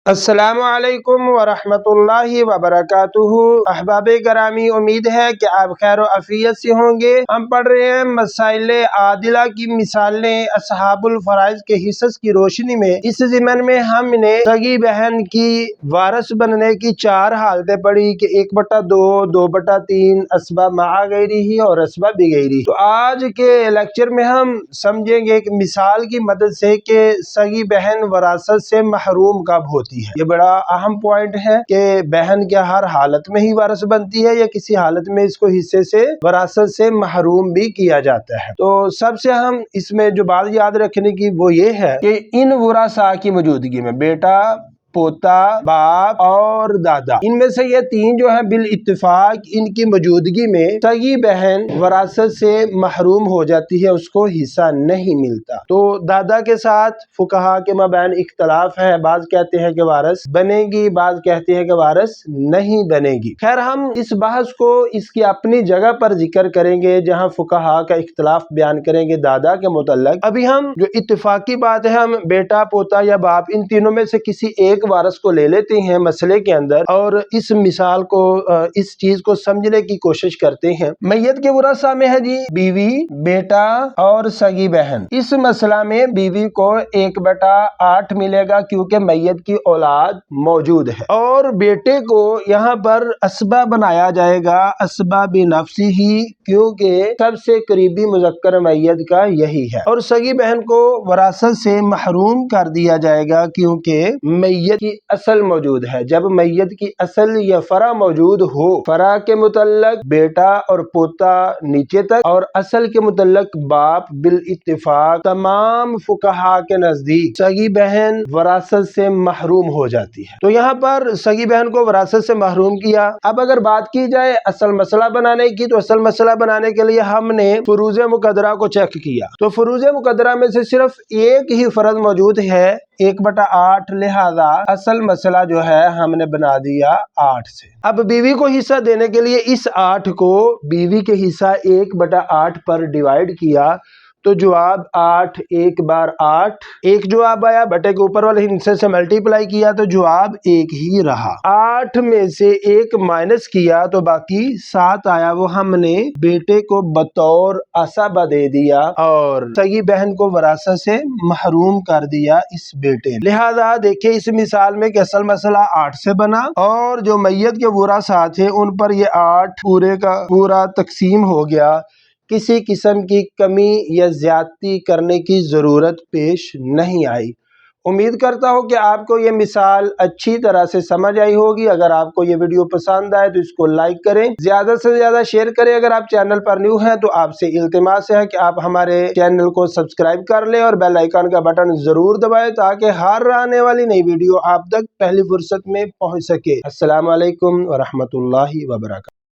السلام علیکم ورحمۃ اللہ وبرکاتہ۔ احباب گرامی، امید ہے کہ آپ خیر و عافیت سے ہوں گے۔ ہم پڑھ رہے ہیں مسائل عادلہ کی مثالیں اصحاب الفرائض کے حصص کی روشنی میں۔ اس ضمن میں ہم نے سگی بہن کی وارث بننے کی 4 حالتیں پڑھی کہ 1/2، 2/3 اسباب مع غیرہ اور اسباب بغیرہ۔ تو آج کے لیکچر میں ہم سمجھیں گے کہ مثال کی مدد سے کہ سگی بہن وراثت سے محروم کب ہوتی ہے۔ یہ بڑا اہم پوائنٹ ہے کہ بہن کیا ہر حالت میں ہی وارث بنتی ہے یا کسی حالت میں اس کو حصے سے وراثت سے محروم بھی کیا جاتا ہے۔ تو سب سے ہم اس میں جو بات یاد رکھنے کی وہ یہ ہے کہ ان ورثاء کی موجودگی میں بیٹا، پوتا، باپ اور دادا، ان میں سے یہ 3 جو ہیں بالاتفاق ان کی موجودگی میں سگی بہن وراثت سے محروم ہو جاتی ہے، اس کو حصہ نہیں ملتا۔ تو دادا کے ساتھ فقہا کے مابین اختلاف ہے، بعض کہتے ہیں کہ وارث بنے گی، بعض کہتے ہیں کہ وارث نہیں بنے گی۔ خیر، ہم اس بحث کو اس کی اپنی جگہ پر ذکر کریں گے جہاں فقہا کا اختلاف بیان کریں گے دادا کے متعلق۔ ابھی ہم جو اتفاقی بات ہے، ہم بیٹا، پوتا یا باپ، ان تینوں میں سے کسی ایک وارث کو لے لیتے ہیں مسئلے کے اندر اور اس مثال کو، اس چیز کو سمجھنے کی کوشش کرتے ہیں۔ میت کے ورثاء میں ہے جی بیوی، بیٹا اور سگی بہن۔ اس مسئلہ میں بیوی کو 1/8 ملے گا کیونکہ میت کی اولاد موجود ہے، اور بیٹے کو یہاں پر اسبہ بنایا جائے گا، اسبہ بنفسی ہی، کیونکہ سب سے قریبی مذکر میت کا یہی ہے، اور سگی بہن کو وراثت سے محروم کر دیا جائے گا کیونکہ میت کی اصل موجود ہے۔ جب میت کی اصل یا فرع موجود ہو، فرع کے متعلق بیٹا اور پوتا نیچے تک اور اصل کے متعلق باپ، بالاتفاق تمام فقہا کے نزدیک سگی بہن وراثت سے محروم ہو جاتی ہے۔ تو یہاں پر سگی بہن کو وراثت سے محروم کیا۔ اب اگر بات کی جائے اصل مسئلہ بنانے کی، تو اصل مسئلہ بنانے کے لیے ہم نے فروض مقدرہ کو چیک کیا، تو فروض مقدرہ میں سے صرف ایک ہی فرض موجود ہے 1/8، لہذا اصل مسئلہ جو ہے ہم نے بنا دیا 8 سے۔ اب بیوی کو حصہ دینے کے لیے اس 8 کو بیوی کے حصہ 1/8 پر ڈیوائیڈ کیا، تو جواب 8 1 بار 8 ایک جواب آیا، بٹے کے اوپر والے حصے سے ملٹیپلائی کیا تو جواب 1 ہی رہا۔ 8 میں سے 1 مائنس کیا تو باقی 7 آیا، وہ ہم نے بیٹے کو بطور عصبہ دے دیا اور سگی بہن کو وراثت سے محروم کر دیا اس بیٹے۔ لہذا دیکھیں اس مثال میں کہ اصل مسئلہ 8 سے بنا اور جو میت کے ورثاء تھے ان پر یہ 8 پورے کا پورا تقسیم ہو گیا، کسی قسم کی کمی یا زیادتی کرنے کی ضرورت پیش نہیں آئی۔ امید کرتا ہوں کہ آپ کو یہ مثال اچھی طرح سے سمجھ آئی ہوگی۔ اگر آپ کو یہ ویڈیو پسند آئے تو اس کو لائک کریں، زیادہ سے زیادہ شیئر کریں۔ اگر آپ چینل پر نیو ہیں تو آپ سے التماس ہے کہ آپ ہمارے چینل کو سبسکرائب کر لیں اور بیل آئیکن کا بٹن ضرور دبائیں تاکہ ہر آنے والی نئی ویڈیو آپ تک پہلی فرصت میں پہنچ سکے۔ السلام علیکم ورحمۃ اللہ وبرکاتہ۔